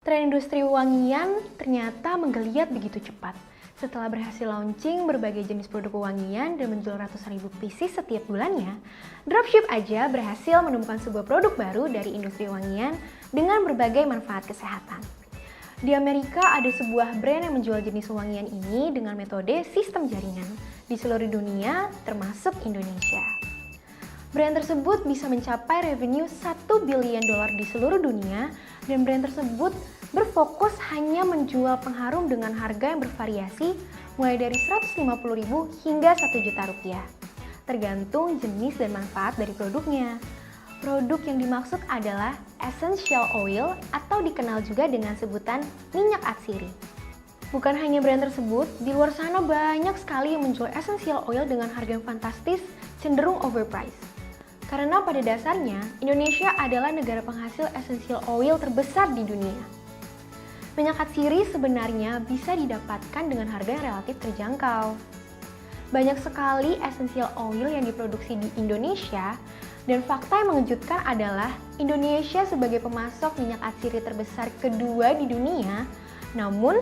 Tren industri wangian ternyata menggeliat begitu cepat. Setelah berhasil launching berbagai jenis produk wangian dan menjual ratusan ribu pieces setiap bulannya, Dropship aja berhasil menemukan sebuah produk baru dari industri wangian dengan berbagai manfaat kesehatan. Di Amerika ada sebuah brand yang menjual jenis wangian ini dengan metode sistem jaringan di seluruh dunia termasuk Indonesia. Brand tersebut bisa mencapai revenue $1 billion di seluruh dunia dan brand tersebut berfokus hanya menjual pengharum dengan harga yang bervariasi mulai dari Rp150.000 hingga Rp1.000.000, tergantung jenis dan manfaat dari produknya. Produk yang dimaksud adalah essential oil atau dikenal juga dengan sebutan minyak atsiri. Bukan hanya brand tersebut, di luar sana banyak sekali yang menjual essential oil dengan harga yang fantastis, cenderung overpriced. Karena pada dasarnya, Indonesia adalah negara penghasil essential oil terbesar di dunia. Minyak atsiri sebenarnya bisa didapatkan dengan harga yang relatif terjangkau. Banyak sekali essential oil yang diproduksi di Indonesia, dan fakta yang mengejutkan adalah Indonesia sebagai pemasok minyak atsiri terbesar kedua di dunia, namun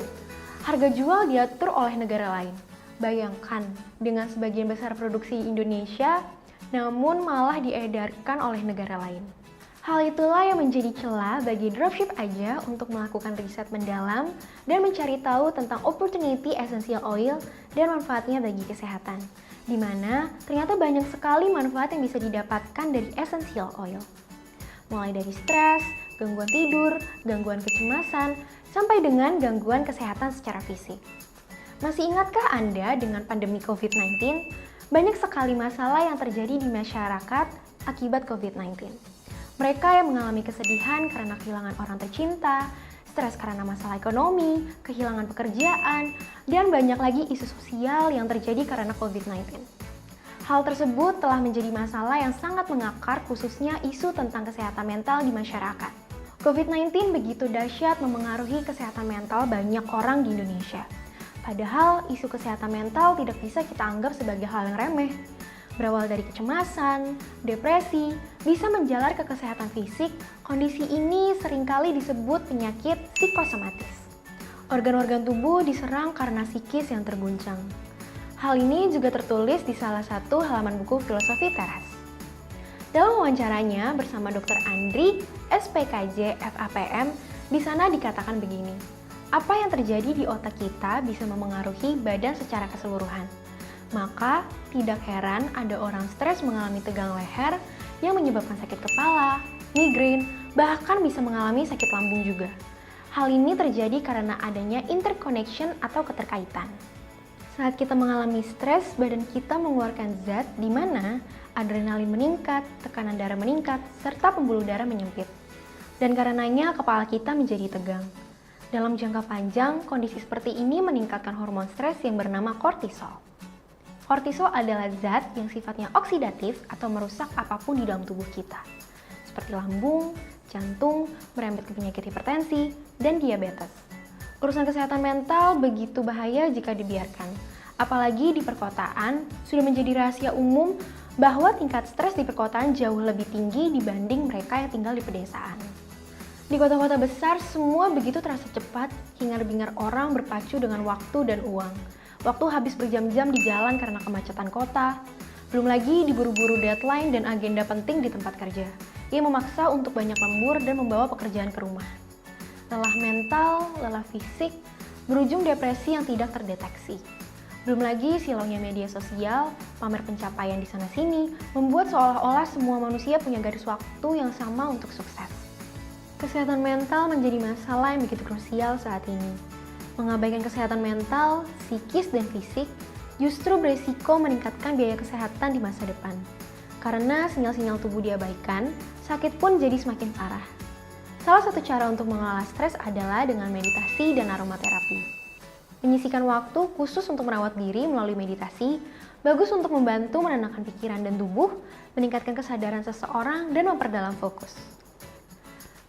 harga jual diatur oleh negara lain. Bayangkan, dengan sebagian besar produksi Indonesia, namun malah diedarkan oleh negara lain. Hal itulah yang menjadi celah bagi Dropship aja untuk melakukan riset mendalam dan mencari tahu tentang opportunity essential oil dan manfaatnya bagi kesehatan. Di mana ternyata banyak sekali manfaat yang bisa didapatkan dari essential oil. Mulai dari stres, gangguan tidur, gangguan kecemasan, sampai dengan gangguan kesehatan secara fisik. Masih ingatkah Anda dengan pandemi COVID-19? Banyak sekali masalah yang terjadi di masyarakat akibat COVID-19. Mereka yang mengalami kesedihan karena kehilangan orang tercinta, stres karena masalah ekonomi, kehilangan pekerjaan, dan banyak lagi isu sosial yang terjadi karena COVID-19. Hal tersebut telah menjadi masalah yang sangat mengakar khususnya isu tentang kesehatan mental di masyarakat. COVID-19 begitu dahsyat memengaruhi kesehatan mental banyak orang di Indonesia. Padahal isu kesehatan mental tidak bisa kita anggap sebagai hal yang remeh. Berawal dari kecemasan, depresi, bisa menjalar ke kesehatan fisik, kondisi ini seringkali disebut penyakit psikosomatis. Organ-organ tubuh diserang karena psikis yang terguncang. Hal ini juga tertulis di salah satu halaman buku Filosofi Teras. Dalam wawancaranya bersama Dr. Andri, SPKJ FAPM, di sana dikatakan begini, apa yang terjadi di otak kita bisa memengaruhi badan secara keseluruhan. Maka, tidak heran ada orang stres mengalami tegang leher yang menyebabkan sakit kepala, migrain, bahkan bisa mengalami sakit lambung juga. Hal ini terjadi karena adanya interconnection atau keterkaitan. Saat kita mengalami stres, badan kita mengeluarkan zat di mana adrenalin meningkat, tekanan darah meningkat, serta pembuluh darah menyempit. Dan karenanya kepala kita menjadi tegang. Dalam jangka panjang, kondisi seperti ini meningkatkan hormon stres yang bernama kortisol. Kortisol adalah zat yang sifatnya oksidatif atau merusak apapun di dalam tubuh kita, seperti lambung, jantung, merembet ke penyakit hipertensi, dan diabetes. Urusan kesehatan mental begitu bahaya jika dibiarkan. Apalagi di perkotaan, sudah menjadi rahasia umum bahwa tingkat stres di perkotaan jauh lebih tinggi dibanding mereka yang tinggal di pedesaan. Di kota-kota besar, semua begitu terasa cepat, hingar-bingar orang berpacu dengan waktu dan uang. Waktu habis berjam-jam di jalan karena kemacetan kota. Belum lagi diburu-buru deadline dan agenda penting di tempat kerja. Ia memaksa untuk banyak lembur dan membawa pekerjaan ke rumah. Lelah mental, lelah fisik, berujung depresi yang tidak terdeteksi. Belum lagi silaunya media sosial, pamer pencapaian di sana-sini, membuat seolah-olah semua manusia punya garis waktu yang sama untuk sukses. Kesehatan mental menjadi masalah yang begitu krusial saat ini. Mengabaikan kesehatan mental, psikis, dan fisik justru berisiko meningkatkan biaya kesehatan di masa depan. Karena sinyal-sinyal tubuh diabaikan, sakit pun jadi semakin parah. Salah satu cara untuk mengelola stres adalah dengan meditasi dan aromaterapi. Menyisihkan waktu khusus untuk merawat diri melalui meditasi, bagus untuk membantu menenangkan pikiran dan tubuh, meningkatkan kesadaran seseorang, dan memperdalam fokus.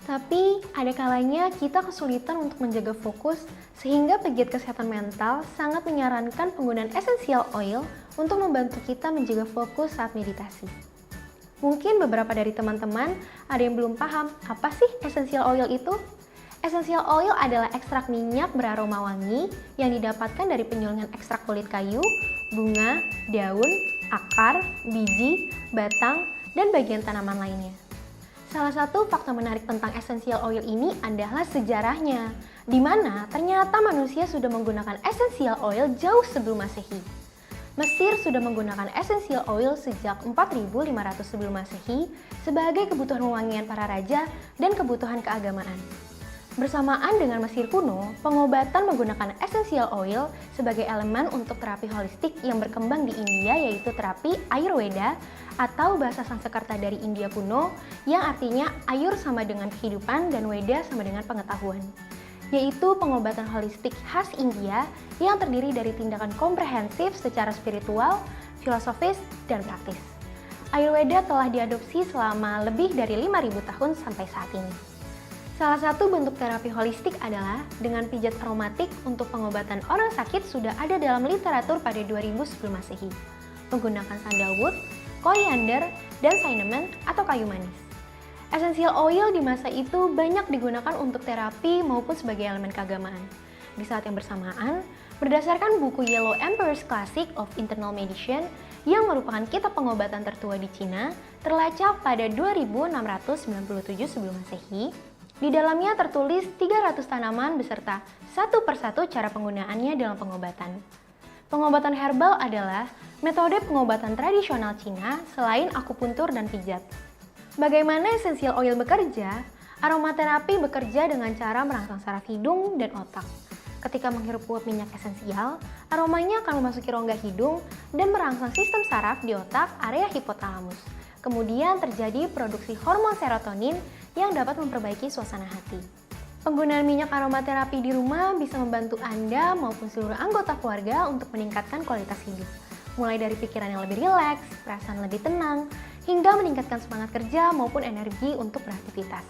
Tapi, ada kalanya kita kesulitan untuk menjaga fokus sehingga pegiat kesehatan mental sangat menyarankan penggunaan essential oil untuk membantu kita menjaga fokus saat meditasi. Mungkin beberapa dari teman-teman ada yang belum paham apa sih essential oil itu? Essential oil adalah ekstrak minyak beraroma wangi yang didapatkan dari penyulingan ekstrak kulit kayu, bunga, daun, akar, biji, batang, dan bagian tanaman lainnya. Salah satu fakta menarik tentang essential oil ini adalah sejarahnya, di mana ternyata manusia sudah menggunakan essential oil jauh sebelum Masehi. Mesir sudah menggunakan essential oil sejak 4500 sebelum Masehi sebagai kebutuhan wewangian para raja dan kebutuhan keagamaan. Bersamaan dengan Mesir kuno, pengobatan menggunakan essential oil sebagai elemen untuk terapi holistik yang berkembang di India yaitu terapi Ayurveda atau bahasa Sanskerta dari India kuno yang artinya Ayur sama dengan kehidupan dan Weda sama dengan pengetahuan, yaitu pengobatan holistik khas India yang terdiri dari tindakan komprehensif secara spiritual, filosofis, dan praktis. Ayurveda telah diadopsi selama lebih dari 5.000 tahun sampai saat ini. Salah satu bentuk terapi holistik adalah dengan pijat aromatik untuk pengobatan orang sakit sudah ada dalam literatur pada 2000 sebelum Masehi, menggunakan sandalwood, koriander, dan cinnamon atau kayu manis. Essential oil di masa itu banyak digunakan untuk terapi maupun sebagai elemen keagamaan. Di saat yang bersamaan, berdasarkan buku Yellow Emperor's Classic of Internal Medicine yang merupakan kitab pengobatan tertua di Cina, terlacak pada 2697 sebelum Masehi. Di dalamnya tertulis 300 tanaman beserta satu persatu cara penggunaannya dalam pengobatan. Pengobatan herbal adalah metode pengobatan tradisional Cina selain akupuntur dan pijat. Bagaimana essential oil bekerja? Aromaterapi bekerja dengan cara merangsang saraf hidung dan otak. Ketika menghirup uap minyak esensial, aromanya akan memasuki rongga hidung dan merangsang sistem saraf di otak area hipotalamus. Kemudian terjadi produksi hormon serotonin yang dapat memperbaiki suasana hati. Penggunaan minyak aromaterapi di rumah bisa membantu Anda maupun seluruh anggota keluarga untuk meningkatkan kualitas hidup. Mulai dari pikiran yang lebih rileks, perasaan lebih tenang, hingga meningkatkan semangat kerja maupun energi untuk beraktivitas.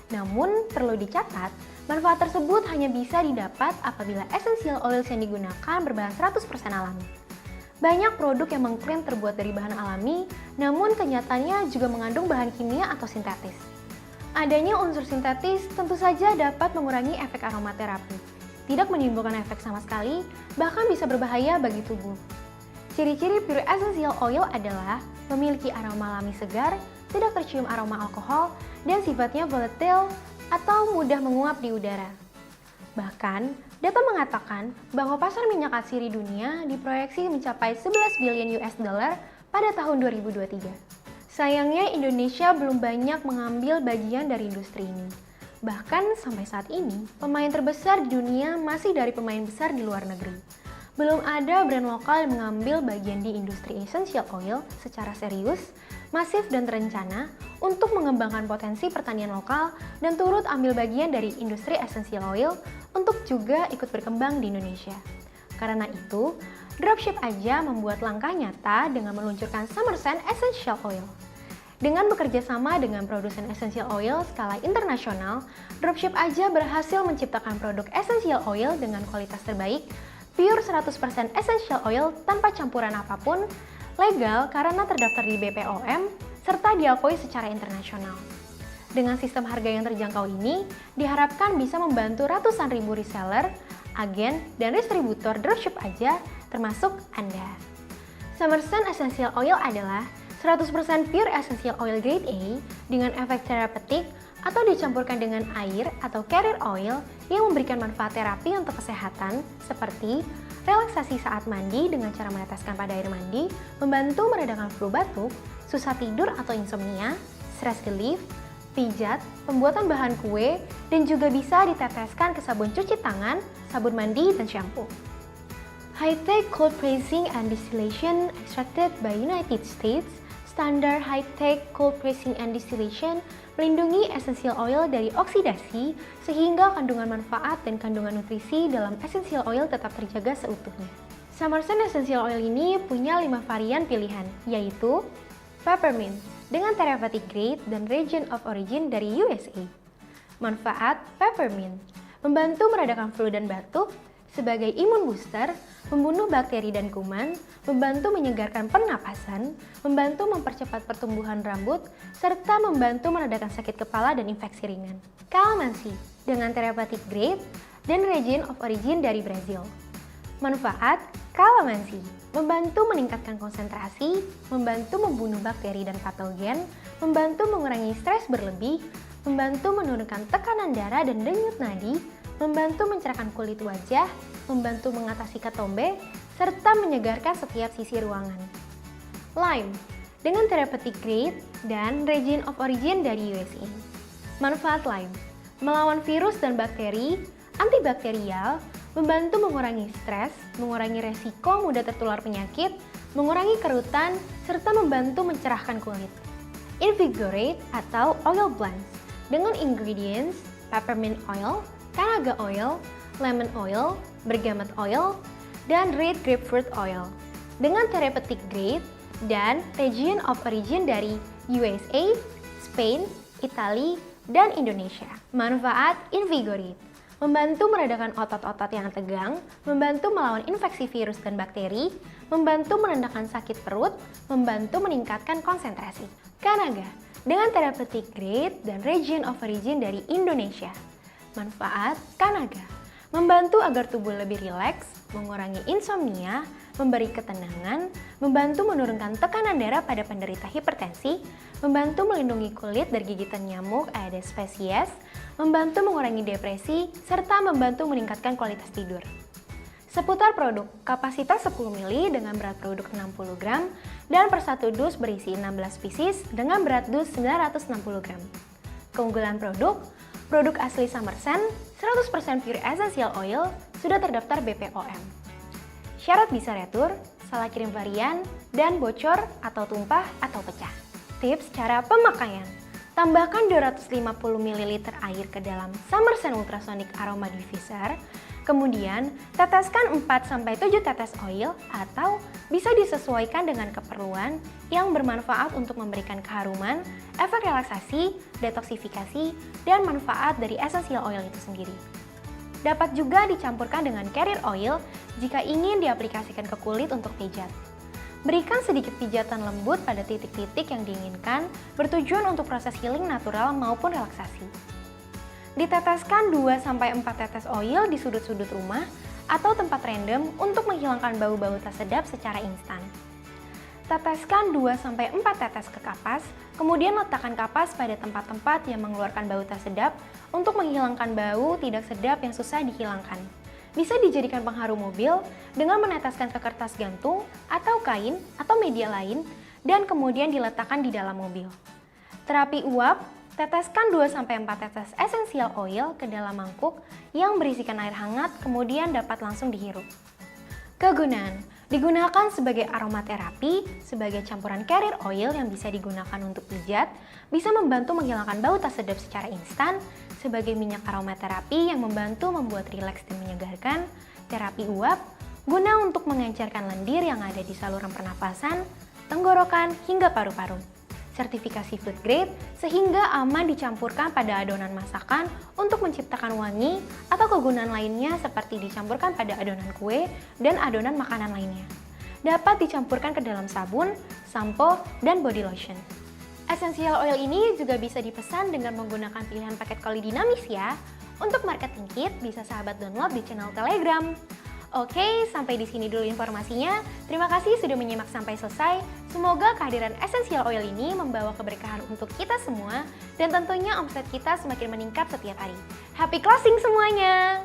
Namun, perlu dicatat, manfaat tersebut hanya bisa didapat apabila essential oils yang digunakan berbahan 100% alami. Banyak produk yang mengklaim terbuat dari bahan alami, namun kenyataannya juga mengandung bahan kimia atau sintetis. Adanya unsur sintetis tentu saja dapat mengurangi efek aromaterapi, tidak menimbulkan efek sama sekali, bahkan bisa berbahaya bagi tubuh. Ciri-ciri pure essential oil adalah memiliki aroma alami segar, tidak tercium aroma alkohol, dan sifatnya volatile atau mudah menguap di udara. Bahkan, data mengatakan bahwa pasar minyak atsiri dunia diproyeksi mencapai 11 billion US dollar pada tahun 2023. Sayangnya Indonesia belum banyak mengambil bagian dari industri ini. Bahkan sampai saat ini, pemain terbesar di dunia masih dari pemain besar di luar negeri. Belum ada brand lokal yang mengambil bagian di industri essential oil secara serius, masif dan terencana untuk mengembangkan potensi pertanian lokal dan turut ambil bagian dari industri essential oil untuk juga ikut berkembang di Indonesia. Karena itu, Dropship aja membuat langkah nyata dengan meluncurkan Summerson Essential Oil. Dengan bekerja sama dengan produsen essential oil skala internasional, Dropship aja berhasil menciptakan produk essential oil dengan kualitas terbaik, pure 100% essential oil tanpa campuran apapun, legal karena terdaftar di BPOM, serta diakui secara internasional. Dengan sistem harga yang terjangkau ini, diharapkan bisa membantu ratusan ribu reseller, agen, dan distributor Dropship aja, termasuk Anda. Summerson Essential Oil adalah 100% pure essential oil grade A dengan efek terapeutik atau dicampurkan dengan air atau carrier oil yang memberikan manfaat terapi untuk kesehatan seperti relaksasi saat mandi dengan cara meneteskan pada air mandi, membantu meredakan flu batuk, susah tidur atau insomnia, stress relief, pijat, pembuatan bahan kue, dan juga bisa diteteskan ke sabun cuci tangan, sabun mandi, dan shampoo. High-tech cold pressing and distillation extracted by United States. Standar high-tech cold pressing and distillation melindungi essential oil dari oksidasi sehingga kandungan manfaat dan kandungan nutrisi dalam essential oil tetap terjaga seutuhnya. Summerson Essential Oil ini punya 5 varian pilihan, yaitu Peppermint dengan therapeutic grade dan region of origin dari USA. Manfaat Peppermint membantu meredakan flu dan batuk, sebagai imun booster, membunuh bakteri dan kuman, membantu menyegarkan pernapasan, membantu mempercepat pertumbuhan rambut, serta membantu meredakan sakit kepala dan infeksi ringan. Calamansi dengan therapeutic grade dan region of origin dari Brazil. Manfaat kalamansi, membantu meningkatkan konsentrasi, membantu membunuh bakteri dan patogen, membantu mengurangi stres berlebih, membantu menurunkan tekanan darah dan denyut nadi, membantu mencerahkan kulit wajah, membantu mengatasi ketombe, serta menyegarkan setiap sisi ruangan. Lime, dengan therapeutic grade dan region of origin dari USA. Manfaat lime, melawan virus dan bakteri, antibakterial, membantu mengurangi stres, mengurangi resiko mudah tertular penyakit, mengurangi kerutan, serta membantu mencerahkan kulit. Invigorate atau oil blends dengan ingredients peppermint oil, Kanaga oil, lemon oil, bergamot oil, dan red grapefruit oil dengan therapeutic grade dan region of origin dari USA, Spain, Italia, dan Indonesia. Manfaat Invigorate, membantu meredakan otot-otot yang tegang, membantu melawan infeksi virus dan bakteri, membantu menenangkan sakit perut, membantu meningkatkan konsentrasi. Kanaga, dengan therapeutic grade dan region of origin dari Indonesia. Manfaat Kanaga, membantu agar tubuh lebih rileks, mengurangi insomnia, memberi ketenangan, membantu menurunkan tekanan darah pada penderita hipertensi, membantu melindungi kulit dari gigitan nyamuk Aedes spesies, membantu mengurangi depresi, serta membantu meningkatkan kualitas tidur. Seputar produk, kapasitas 10 ml dengan berat produk 60 gram, dan per satu dus berisi 16 pieces dengan berat dus 960 gram. Keunggulan produk, produk asli Summerscent, 100% pure essential oil, sudah terdaftar BPOM. Syarat bisa retur, salah kirim varian, dan bocor atau tumpah atau pecah. Tips cara pemakaian. Tambahkan 250 ml air ke dalam Summerscent Ultrasonic Aroma Diffuser, kemudian teteskan 4-7 tetes oil atau bisa disesuaikan dengan keperluan yang bermanfaat untuk memberikan keharuman, efek relaksasi, detoksifikasi, dan manfaat dari essential oil itu sendiri. Dapat juga dicampurkan dengan carrier oil jika ingin diaplikasikan ke kulit untuk pijat. Berikan sedikit pijatan lembut pada titik-titik yang diinginkan, bertujuan untuk proses healing natural maupun relaksasi. Diteteskan 2-4 tetes oil di sudut-sudut rumah atau tempat random untuk menghilangkan bau-bau tak sedap secara instan. Teteskan 2-4 tetes ke kapas, kemudian letakkan kapas pada tempat-tempat yang mengeluarkan bau tak sedap untuk menghilangkan bau tidak sedap yang susah dihilangkan. Bisa dijadikan pengharum mobil dengan meneteskan ke kertas gantung atau kain atau media lain dan kemudian diletakkan di dalam mobil. Terapi uap, teteskan 2-4 tetes essential oil ke dalam mangkuk yang berisikan air hangat kemudian dapat langsung dihirup. Kegunaan, digunakan sebagai aromaterapi, sebagai campuran carrier oil yang bisa digunakan untuk pijat, bisa membantu menghilangkan bau tak sedap secara instan, sebagai minyak aromaterapi yang membantu membuat rileks dan menyegarkan, terapi uap, guna untuk mengencerkan lendir yang ada di saluran pernapasan, tenggorokan, hingga paru-paru. Sertifikasi food grade sehingga aman dicampurkan pada adonan masakan untuk menciptakan wangi atau kegunaan lainnya seperti dicampurkan pada adonan kue dan adonan makanan lainnya. Dapat dicampurkan ke dalam sabun, sampo, dan body lotion. Essential oil ini juga bisa dipesan dengan menggunakan pilihan paket koli dinamis ya. Untuk marketing kit bisa sahabat download di channel Telegram. Oke, sampai di sini dulu informasinya. Terima kasih sudah menyimak sampai selesai. Semoga kehadiran essential oil ini membawa keberkahan untuk kita semua dan tentunya omset kita semakin meningkat setiap hari. Happy closing semuanya!